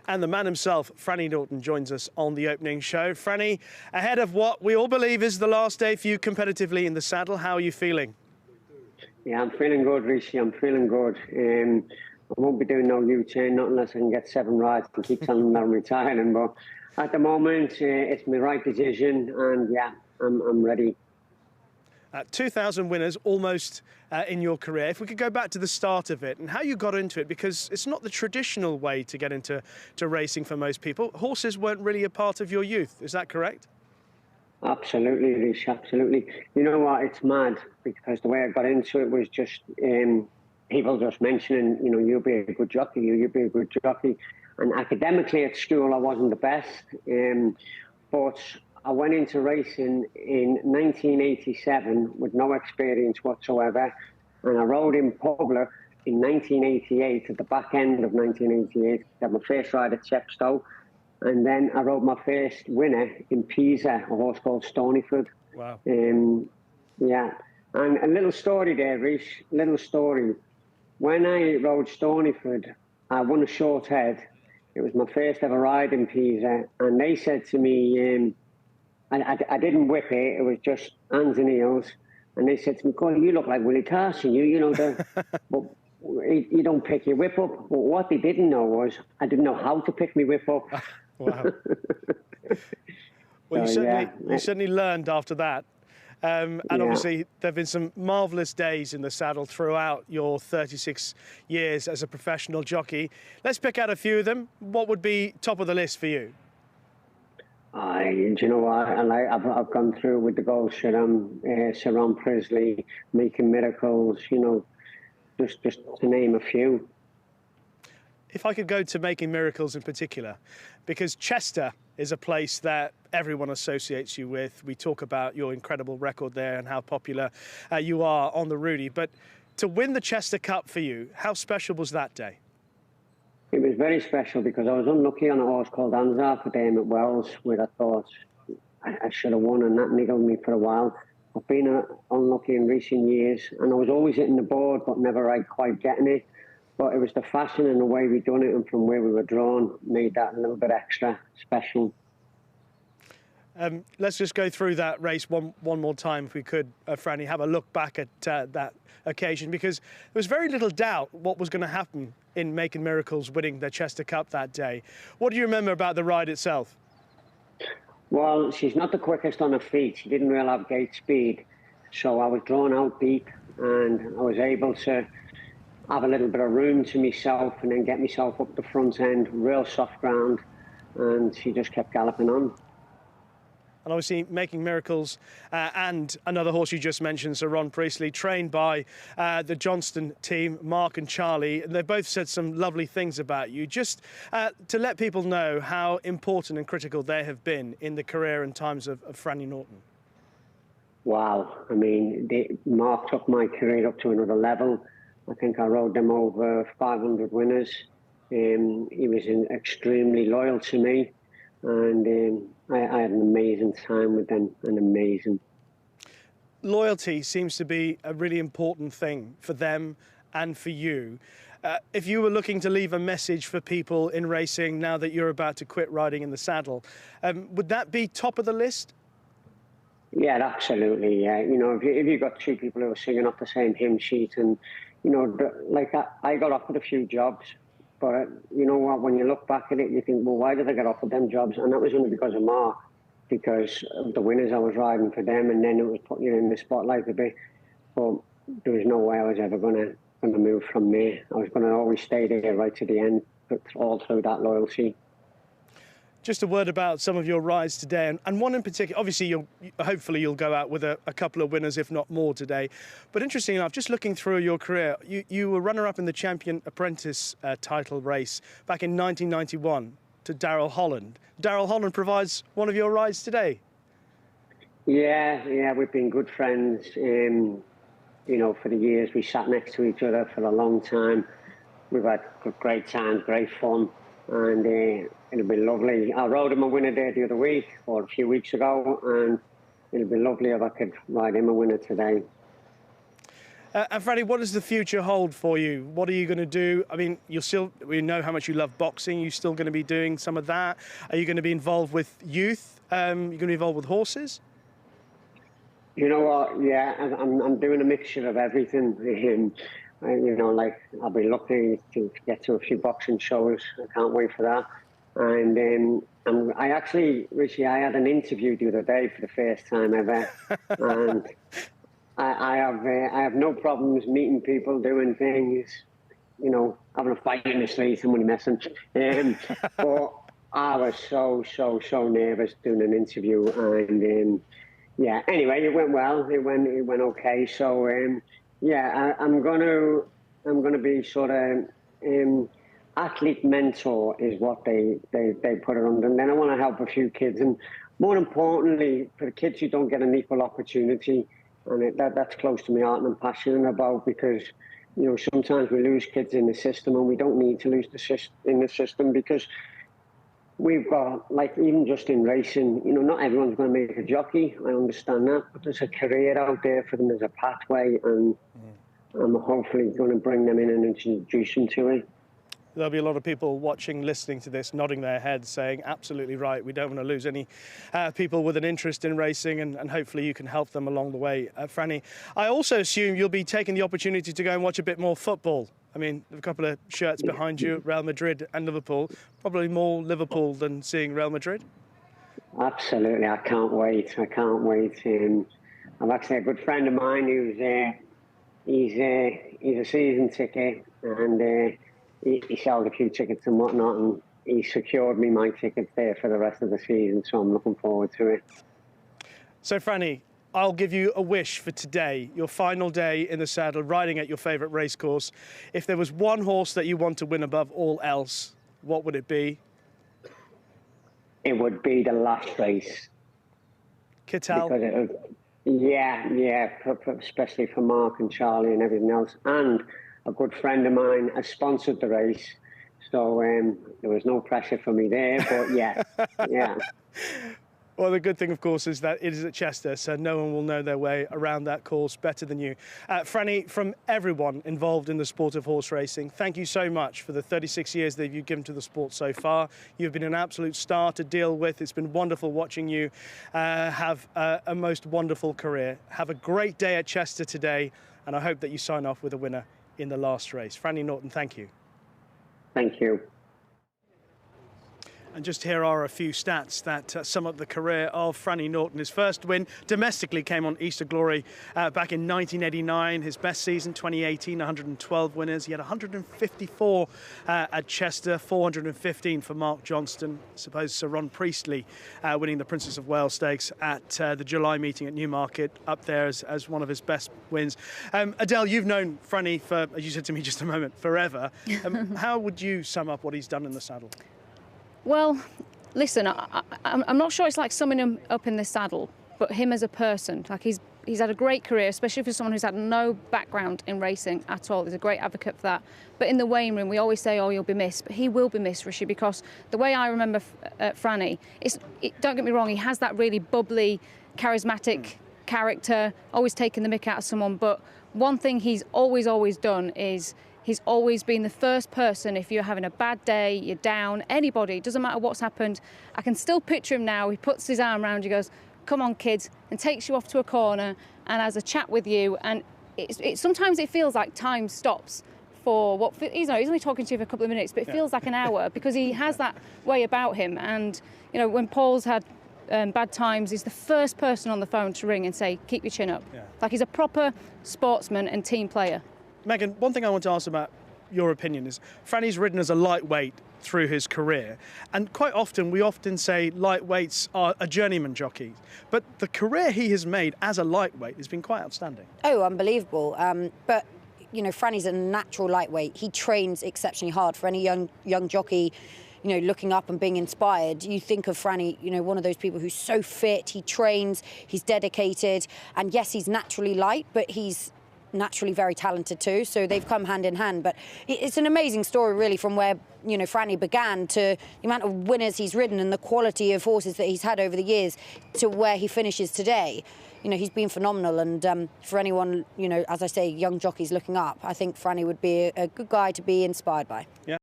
And the man himself, Franny Norton, joins us on the opening show. Franny, ahead of what we all believe is the last day for you competitively in the saddle, how are you feeling? Yeah, I'm feeling good, Rishi. I'm feeling good. I won't be doing no U-turn, not unless I can get 7 rides and keep telling them I'm retiring. But at the moment, it's my right decision, and yeah, I'm ready. 2,000 winners almost in your career. If we could go back to the start of it and how you got into it, because it's not the traditional way to get into racing for most people. Horses weren't really a part of your youth. Is that correct? Absolutely, Rishi, absolutely. You know what? It's mad because the way I got into it was just people just mentioning, you know, you'll be a good jockey, you'll be a good jockey. And academically at school, I wasn't the best. But I went into racing in 1987 with no experience whatsoever. And I rode in public in 1988, at the back end of 1988. Got my first ride at Chepstow. And then I rode my first winner in Pisa, a horse called Stonyford. Wow. Yeah. And a little story there, Reece, little story. When I rode Stonyford, I won a short head. It was my first ever ride in Pisa. And they said to me, I didn't whip it, it was just hands and heels. And they said to me, Colin, you look like Willie Carson, you know, but you don't pick your whip up. But what they didn't know was I didn't know how to pick my whip up. Wow. Well, So, you certainly learned after that. And Yeah. obviously, there have been some marvellous days in the saddle throughout your 36 years as a professional jockey. Let's pick out a few of them. What would be top of the list for you? Do you know what? And I've gone through with the Gold Sharon Prisley, Making Miracles, you know, just to name a few. If I could go to Making Miracles in particular, because Chester is a place that everyone associates you with. We talk about your incredible record there and how popular you are on the Rudy. But to win the Chester Cup for you, how special was that day? It was very special because I was unlucky on a horse called Anzar for them at Wells, where I thought I should have won, and that niggled me for a while. I've been unlucky in recent years, and I was always hitting the board, but never quite getting it. But it was the fashion and the way we done it, and from where we were drawn, made that a little bit extra special. Let's just go through that race one more time, if we could, Franny. Have a look back at that occasion, because there was very little doubt what was going to happen in Making Miracles winning the Chester Cup that day. What do you remember about the ride itself? Well, she's not the quickest on her feet. She didn't really have gate speed. So I was drawn out deep, and I was able to have a little bit of room to myself and then get myself up the front end, real soft ground, and she just kept galloping on. And obviously Making Miracles and another horse you just mentioned, Sir Ron Priestley, trained by the Johnston team, Mark and Charlie, and they both said some lovely things about you. Just to let people know how important and critical they have been in the career and times of Franny Norton. Wow. I mean, Mark took my career up to another level. I think I rode them over 500 winners. He was extremely loyal to me, and I had an amazing time with them, amazing. Loyalty seems to be a really important thing for them and for you. If you were looking to leave a message for people in racing now that you're about to quit riding in the saddle, would that be top of the list? Yeah, absolutely. Yeah, you know, if you've got two people who are singing off the same hymn sheet, and you know, I got offered a few jobs, but you know what? When you look back at it, you think, well, why did I get offered them jobs? And that was only because of Mark, because of the winners I was riding for them, and then it was putting you in the spotlight a bit. But there was no way I was ever going to move from there. I was going to always stay there right to the end, but all through that loyalty. Just a word about some of your rides today, and one in particular. Obviously, hopefully you'll go out with a couple of winners, if not more, today. But interesting enough, just looking through your career, you were runner-up in the Champion Apprentice title race back in 1991 to Darrell Holland. Darrell Holland provides one of your rides today. Yeah, we've been good friends. You know, for the years we sat next to each other for a long time. We've had great times, great fun, and it'll be lovely. I rode him a winner there the other week, or a few weeks ago, and it'll be lovely if I could ride him a winner today. And Franny, what does the future hold for you? What are you going to do? I mean, we know how much you love boxing. You're still going to be doing some of that. Are you going to be involved with youth? You're going to be involved with horses? You know what? Yeah, I'm doing a mixture of everything. Like I'll be lucky to get to a few boxing shows. I can't wait for that. And I actually, Richie, I had an interview the other day for the first time ever, and I have no problems meeting people, doing things, having a fight in the street, somebody messing. But I was so nervous doing an interview, and yeah. Anyway, it went well. It went okay. So I'm gonna be sort of athlete mentor is what they put it under, and then I want to help a few kids, and more importantly, for the kids who don't get an equal opportunity. And that's close to my heart and I'm passionate about, because, sometimes we lose kids in the system, and we don't need to lose in the system, because we've got, like, even just in racing, not everyone's going to make a jockey. I understand that, but there's a career out there for them. There's a pathway, and I'm hopefully going to bring them in and introduce them to it. There'll be a lot of people watching, listening to this, nodding their heads, saying, absolutely right, we don't want to lose any people with an interest in racing, and hopefully you can help them along the way. Franny, I also assume you'll be taking the opportunity to go and watch a bit more football. I mean, a couple of shirts behind you, Real Madrid and Liverpool. Probably more Liverpool than seeing Real Madrid. Absolutely, I can't wait. I've actually a good friend of mine who's he's a season ticket, and he sold a few tickets and whatnot, and he secured me my tickets there for the rest of the season, so I'm looking forward to it. So, Franny, I'll give you a wish for today, your final day in the saddle, riding at your favourite racecourse. If there was one horse that you want to win above all else, what would it be? It would be the last race. Kittel? Yeah, especially for Mark and Charlie and everything else. And a good friend of mine has sponsored the race, so there was no pressure for me there, but yeah. Well, the good thing, of course, is that it is at Chester, so no one will know their way around that course better than you. Franny, from everyone involved in the sport of horse racing, thank you so much for the 36 years that you've given to the sport so far. You've been an absolute star to deal with. It's been wonderful watching you have a most wonderful career. Have a great day at Chester today, and I hope that you sign off with a winner in the last race. Franny Norton, thank you. Thank you. And just here are a few stats that sum up the career of Franny Norton. His first win domestically came on Easter Glory back in 1989. His best season, 2018, 112 winners. He had 154 at Chester, 415 for Mark Johnston. I suppose Sir Ron Priestley winning the Princess of Wales Stakes at the July meeting at Newmarket, up there as one of his best wins. Adele, you've known Franny for, as you said to me just a moment, forever. How would you sum up what he's done in the saddle? Well, listen, I'm not sure it's like summing him up in the saddle, but him as a person, like he's had a great career, especially for someone who's had no background in racing at all. He's a great advocate for that. But in the weighing room, we always say, oh, you'll be missed. But he will be missed, Rishi, because the way I remember Franny, don't get me wrong, he has that really bubbly, charismatic character, always taking the mick out of someone. But one thing he's always done is he's always been the first person, if you're having a bad day, you're down, anybody, doesn't matter what's happened. I can still picture him now. He puts his arm around you, goes, come on, kids, and takes you off to a corner and has a chat with you. And sometimes it feels like time stops for what, he's only talking to you for a couple of minutes, but it feels like an hour, because he has that way about him. And, when Paul's had bad times, he's the first person on the phone to ring and say, keep your chin up. Yeah. Like he's a proper sportsman and team player. Megan, one thing I want to ask about your opinion is Franny's ridden as a lightweight through his career, and quite often we say lightweights are a journeyman jockey, but the career he has made as a lightweight has been quite outstanding. Oh, unbelievable. But Franny's a natural lightweight. He trains exceptionally hard. For any young jockey, looking up and being inspired, you think of Franny, one of those people who's so fit, he trains, he's dedicated, and yes, he's naturally light, but he's naturally very talented too, so they've come hand in hand. But it's an amazing story, really, from where, you know, Franny began to the amount of winners he's ridden and the quality of horses that he's had over the years to where he finishes today. You know, he's been phenomenal, and for anyone, you know, as I say, young jockeys looking up, I think Franny would be a good guy to be inspired by. Yeah.